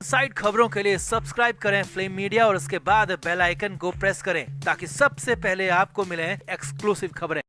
Side खबरों के लिए सब्सक्राइब करें फ्लेम मीडिया और उसके बाद बेल आइकन को प्रेस करें ताकि सबसे पहले आपको मिले एक्सक्लूसिव खबरें।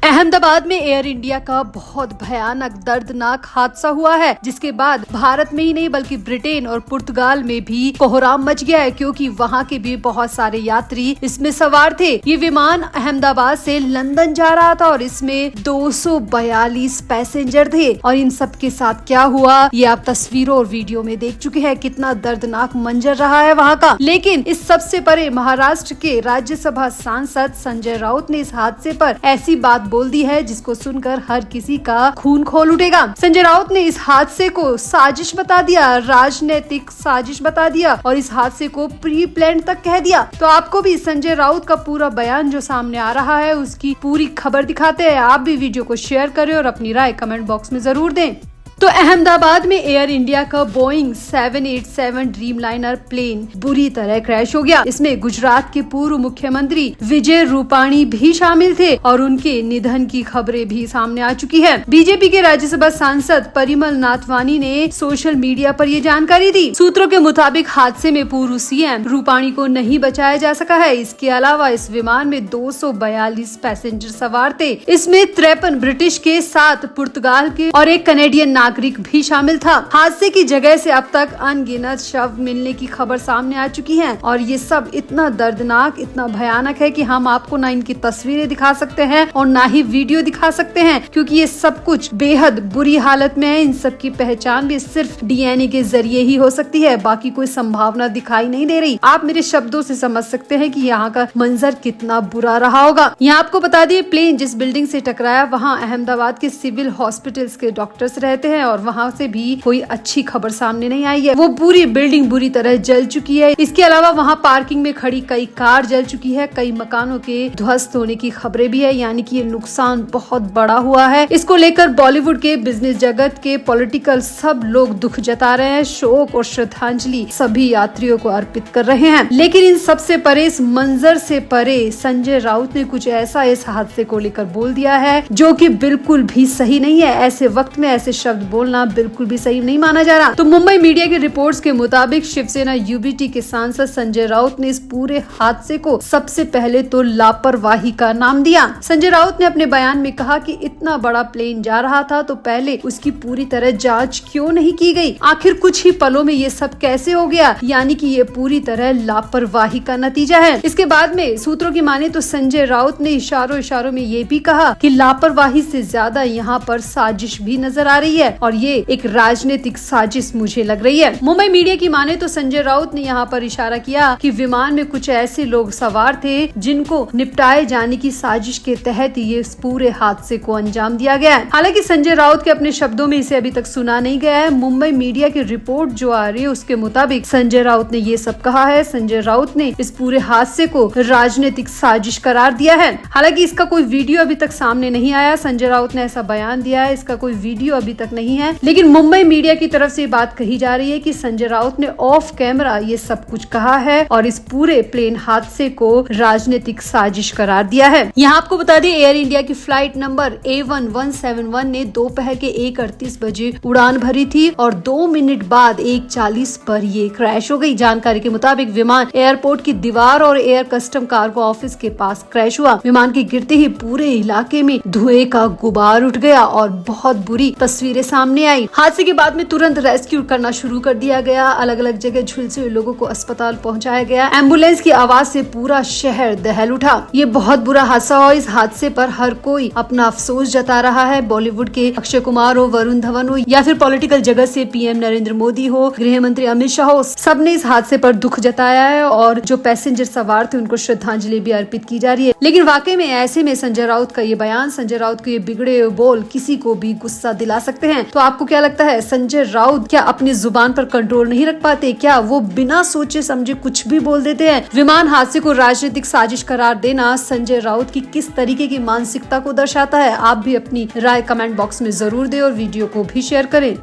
अहमदाबाद में एयर इंडिया का बहुत भयानक दर्दनाक हादसा हुआ है, जिसके बाद भारत में ही नहीं बल्कि ब्रिटेन और पुर्तगाल में भी कोहराम मच गया है, क्योंकि वहां के भी बहुत सारे यात्री इसमें सवार थे। ये विमान अहमदाबाद से लंदन जा रहा था और इसमें 242 पैसेंजर थे। और इन सब के साथ क्या हुआ ये आप तस्वीरों और वीडियो में देख चुके हैं। कितना दर्दनाक मंजर रहा है वहाँ का। लेकिन इस सबसे परे महाराष्ट्र के राज्यसभा सांसद संजय राउत ने इस हादसे पर ऐसी बात बोल दी है जिसको सुनकर हर किसी का खून खोल उठेगा। संजय राउत ने इस हादसे को साजिश बता दिया, राजनीतिक साजिश बता दिया और इस हादसे को प्री प्लान तक कह दिया। तो आपको भी संजय राउत का पूरा बयान जो सामने आ रहा है उसकी पूरी खबर दिखाते हैं। आप भी वीडियो को शेयर करें और अपनी राय कमेंट बॉक्स में जरूर दें। तो अहमदाबाद में एयर इंडिया का बोइंग 787 ड्रीमलाइनर प्लेन बुरी तरह क्रैश हो गया। इसमें गुजरात के पूर्व मुख्यमंत्री विजय रूपाणी भी शामिल थे और उनके निधन की खबरें भी सामने आ चुकी है। बीजेपी के राज्यसभा सांसद परिमल नाथवानी ने सोशल मीडिया पर ये जानकारी दी। सूत्रों के मुताबिक हादसे में पूर्व सीएम रूपाणी को नहीं बचाया जा सका है। इसके अलावा इस विमान में 242 पैसेंजर सवार थे। इसमें 53 ब्रिटिश के 7 पुर्तगाल के और एक कनेडियन नागरिक भी शामिल था। हादसे की जगह से अब तक अनगिनत शव मिलने की खबर सामने आ चुकी है और ये सब इतना दर्दनाक, इतना भयानक है कि हम आपको ना इनकी तस्वीरें दिखा सकते हैं और ना ही वीडियो दिखा सकते हैं, क्योंकि ये सब कुछ बेहद बुरी हालत में है। इन सब की पहचान भी सिर्फ डीएनए के जरिए ही हो सकती है, बाकी कोई संभावना दिखाई नहीं दे रही। आप मेरे शब्दों से समझ सकते हैं कि यहाँ का मंजर कितना बुरा रहा होगा। यहाँ आपको बता दिए, प्लेन जिस बिल्डिंग से टकराया वहाँ अहमदाबाद के सिविल हॉस्पिटल्स के डॉक्टर्स रहते हैं और वहाँ से भी कोई अच्छी खबर सामने नहीं आई है। वो पूरी बिल्डिंग बुरी तरह जल चुकी है। इसके अलावा वहाँ पार्किंग में खड़ी कई कार जल चुकी है। कई मकानों के ध्वस्त होने की खबरें भी है, यानी कि ये नुकसान बहुत बड़ा हुआ है। इसको लेकर बॉलीवुड के, बिजनेस जगत के, पॉलिटिकल सब लोग दुख जता रहे हैं। शोक और श्रद्धांजलि सभी यात्रियों को अर्पित कर रहे हैं। लेकिन इन सबसे परे, इस मंजर से परे, संजय राउत ने कुछ ऐसा इस हादसे को लेकर बोल दिया है जो कि बिल्कुल भी सही नहीं है। ऐसे वक्त में ऐसे शब्द बोलना बिल्कुल भी सही नहीं माना जा रहा। तो मुंबई मीडिया की रिपोर्ट्स के मुताबिक शिवसेना यूबीटी के सांसद संजय राउत ने इस पूरे हादसे को सबसे पहले तो लापरवाही का नाम दिया। संजय राउत ने अपने बयान में कहा कि इतना बड़ा प्लेन जा रहा था तो पहले उसकी पूरी तरह जांच क्यों नहीं की गई? आखिर कुछ ही पलों में ये सब कैसे हो गया? यानी कि ये पूरी तरह लापरवाही का नतीजा है। इसके बाद में सूत्रों की माने तो संजय राउत ने इशारों में ये भी कहा कि लापरवाही से ज्यादा यहाँ पर साजिश भी नजर आ रही है और ये एक राजनीतिक साजिश मुझे लग रही है। मुंबई मीडिया की माने तो संजय राउत ने यहाँ पर इशारा किया कि विमान में कुछ ऐसे लोग सवार थे जिनको निपटाए जाने की साजिश के तहत ये इस पूरे हादसे को अंजाम दिया गया है। हालांकि संजय राउत के अपने शब्दों में इसे अभी तक सुना नहीं गया है। मुंबई मीडिया की रिपोर्ट जो आ रही है उसके मुताबिक संजय राउत ने ये सब कहा है। संजय राउत ने इस पूरे हादसे को राजनीतिक साजिश करार दिया है। हालांकि इसका कोई वीडियो अभी तक सामने नहीं आया। संजय राउत ने ऐसा बयान दिया है, इसका कोई वीडियो अभी तक नहीं है। लेकिन मुंबई मीडिया की तरफ से बात कही जा रही है कि संजय राउत ने ऑफ कैमरा ये सब कुछ कहा है और इस पूरे प्लेन हादसे को राजनीतिक साजिश करार दिया है। यहाँ आपको बता दें, एयर इंडिया की फ्लाइट नंबर A1171 ने दोपहर के 1:38 बजे उड़ान भरी थी और 2 मिनट बाद 1:40 पर ये क्रैश हो गई। जानकारी के मुताबिक विमान एयरपोर्ट की दीवार और एयर कस्टम कार्गो ऑफिस के पास क्रैश हुआ। विमान के गिरते ही पूरे इलाके में धुएं का गुबार उठ गया और बहुत बुरी तस्वीरें सामने आई। हादसे के बाद में तुरंत रेस्क्यू करना शुरू कर दिया गया। अलग अलग जगह झुलसे हुए लोगों को अस्पताल पहुंचाया गया। एम्बुलेंस की आवाज से पूरा शहर दहल उठा। ये बहुत बुरा हादसा हुआ। इस हादसे पर हर कोई अपना अफसोस जता रहा है। बॉलीवुड के अक्षय कुमार हो, वरुण धवन हो या फिर पॉलिटिकल जगत से पीएम नरेंद्र मोदी हो, गृह मंत्री अमित शाह हो, सबने इस हादसे पर दुख जताया है और जो पैसेंजर सवार थे उनको श्रद्धांजलि भी अर्पित की जा रही है। लेकिन वाकई में ऐसे में संजय राउत का ये बयान, संजय राउत के ये बिगड़े बोल किसी को भी गुस्सा दिला सकते हैं। तो आपको क्या लगता है, संजय राउत क्या अपनी जुबान पर कंट्रोल नहीं रख पाते? क्या वो बिना सोचे समझे कुछ भी बोल देते हैं? विमान हादसे को राजनीतिक साजिश करार देना संजय राउत की किस तरीके की मानसिकता को दर्शाता है? आप भी अपनी राय कमेंट बॉक्स में जरूर दें और वीडियो को भी शेयर करें।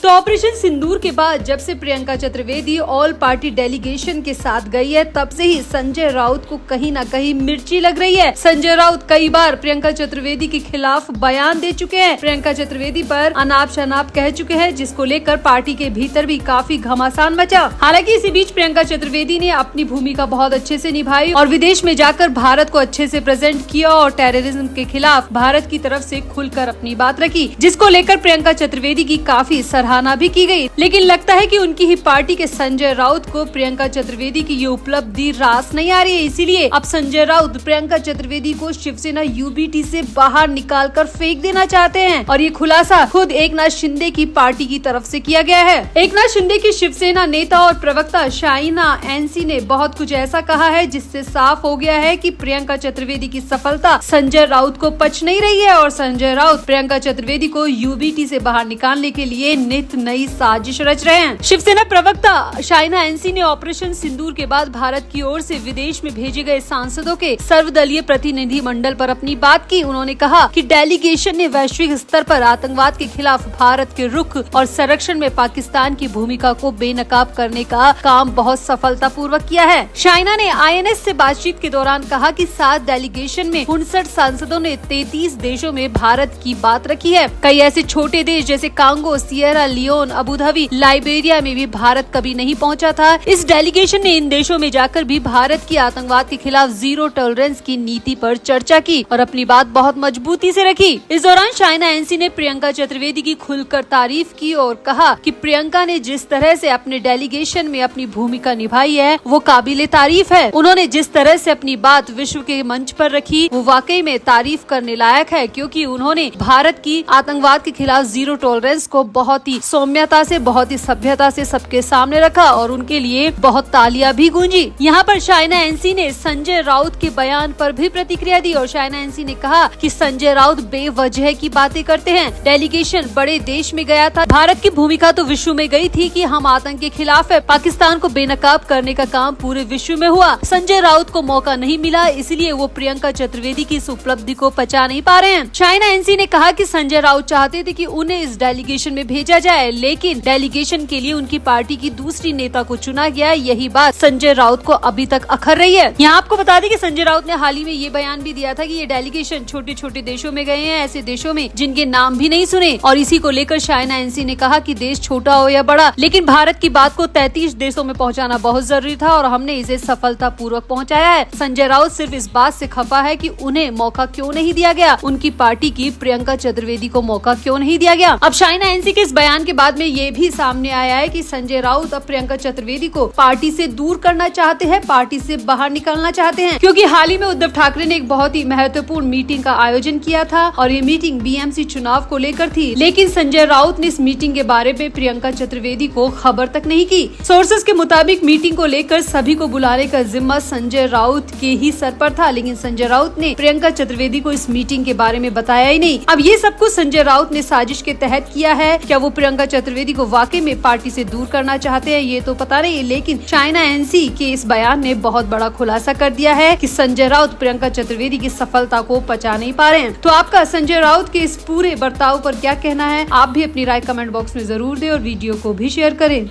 तो ऑपरेशन सिंदूर के बाद जब से Priyanka Chaturvedi all party delegation के साथ गई है, तब से ही संजय राउत को कहीं न कहीं मिर्ची लग रही है। संजय राउत कई बार प्रियंका चतुर्वेदी के खिलाफ बयान दे चुके हैं, प्रियंका चतुर्वेदी पर अनाप शनाप कह चुके हैं, जिसको लेकर पार्टी के भीतर भी काफी घमासान मचा। हालांकि इसी बीच प्रियंका चतुर्वेदी ने अपनी भूमिका बहुत अच्छे से निभाई और विदेश में जाकर भारत को अच्छे से प्रेजेंट किया और टेररिज्म के खिलाफ भारत की तरफ से खुलकर अपनी बात रखी, जिसको लेकर प्रियंका चतुर्वेदी की काफी सराहना भी की गई। लेकिन लगता है कि उनकी ही पार्टी के संजय राउत को प्रियंका चतुर्वेदी की ये उपलब्धि रास नहीं आ रही है, इसीलिए अब संजय राउत प्रियंका चतुर्वेदी को शिवसेना यूबीटी से बाहर निकालकर फेंक देना चाहते हैं। और ये खुलासा खुद एकनाथ शिंदे की पार्टी की तरफ से किया गया है। एकनाथ शिंदे की शिवसेना नेता और प्रवक्ता शाइना एनसी ने बहुत कुछ ऐसा कहा है जिससे साफ हो गया है कि प्रियंका चतुर्वेदी की सफलता संजय राउत को पच नहीं रही है और संजय राउत प्रियंका चतुर्वेदी को यूबीटी से बाहर निकालने के लिए नित नई साजिश रच रहे हैं। शिवसेना प्रवक्ता शाइना एनसी ने ऑपरेशन सिंदूर के बाद भारत की ओर से विदेश में भेजे गए सांसदों के सर्वदलीय प्रतिनिधि मंडल पर अपनी बात की। उन्होंने कहा कि डेलीगेशन ने वैश्विक स्तर पर आतंकवाद के खिलाफ भारत के रुख और संरक्षण में पाकिस्तान की भूमिका को बेनकाब करने का काम बहुत सफलतापूर्वक किया है। शाइना ने आईएनएस से बातचीत के दौरान कहा कि 7 डेलीगेशन में 59 सांसदों ने 33 देशों में भारत की बात रखी है। कई ऐसे छोटे देश जैसे Congo, Sierra Leone, Abu Dhabi, Liberia में भी भारत कभी नहीं पहुंचा था। इस डेलीगेशन ने इन देशों में जाकर भी भारत की आतंकवाद के खिलाफ जीरो टॉलरेंस की नीति पर चर्चा की और अपनी बात बहुत मजबूती से रखी। इस दौरान शाइना एनसी ने प्रियंका चतुर्वेदी की खुलकर तारीफ की और कहा कि प्रियंका ने जिस तरह से अपने डेलीगेशन में अपनी भूमिका निभाई है वो काबिले तारीफ है। उन्होंने जिस तरह से अपनी बात विश्व के मंच पर रखी वो वाकई में तारीफ करने लायक है, क्योंकि उन्होंने भारत की आतंकवाद के खिलाफ जीरो टॉलरेंस को बहुत ही सौम्यता से, बहुत ही सभ्यता से सबके सामने रखा और उनके लिए बहुत तालियां भी गूंजी। यहाँ पर शाइना एनसी ने संजय राउत के बयान पर भी प्रतिक्रिया दी और शाइना एनसी ने कहा कि संजय राउत बेवजह की बातें करते हैं। डेलीगेशन बड़े देश में गया था, भारत की भूमिका तो विश्व में गई थी कि हम आतंक के खिलाफ है, पाकिस्तान को बेनकाब करने का काम पूरे विश्व में हुआ। संजय राउत को मौका नहीं मिला, इसलिए वो प्रियंका चतुर्वेदी की इस उपलब्धि को पचा नहीं पा रहे हैं। शाइना एनसी ने कहा कि संजय राउत चाहते थे कि उन्हें इस डेलीगेशन में भेजा जाए, लेकिन डेलीगेशन के लिए उनकी पार्टी की दूसरी नेता को चुना गया। यही बात संजय राउत को अभी तक अखर रही है। यहाँ आपको बता दें कि संजय राउत ने हाल ही में ये बयान भी दिया था कि ये डेलीगेशन छोटे छोटे देशों में गए हैं, ऐसे देशों में जिनके नाम भी नहीं सुने। और इसी को लेकर शाइना एनसी ने कहा कि देश छोटा हो या बड़ा, लेकिन भारत की बात को 33 देशों में पहुंचाना बहुत जरूरी था और हमने इसे सफलतापूर्वक पहुंचाया है। संजय राउत सिर्फ इस बात से खफा है कि उन्हें मौका क्यों नहीं दिया गया, उनकी पार्टी की प्रियंका चतुर्वेदी को मौका क्यों नहीं दिया गया। अब शाइना एनसी के इस बयान के बाद में ये भी सामने आया है कि संजय राउत अब प्रियंका चतुर्वेदी को पार्टी से दूर करना चाहते हैं, पार्टी से बाहर निकालना चाहते हैं, क्योंकि हाल ही में उद्धव ठाकरे ने एक बहुत ही महत्वपूर्ण मीटिंग का आयोजन किया था और ये मीटिंग बीएमसी चुनाव को लेकर थी। लेकिन संजय राउत ने इस मीटिंग के बारे में प्रियंका चतुर्वेदी को खबर तक नहीं की। सोर्सेस के मुताबिक मीटिंग को लेकर सभी को बुलाने का जिम्मा संजय राउत के ही सर पर था, लेकिन संजय राउत ने प्रियंका चतुर्वेदी को इस मीटिंग के बारे में बताया ही नहीं। अब ये सब कुछ संजय राउत ने साजिश के तहत किया है। क्या वो प्रियंका चतुर्वेदी को वाकई में पार्टी से दूर करना चाहते हैं ये तो पता नहीं, लेकिन शाइना एनसी के इस बयान ने बहुत बड़ा खुलासा कर दिया है कि संजय राउत प्रियंका चतुर्वेदी की सफलता को पचा नहीं पा रहे हैं। तो आपका संजय राउत के इस पूरे बर्ताव पर क्या कहना है? आप भी अपनी राय कमेंट बॉक्स में जरूर दें और वीडियो को भी शेयर करें।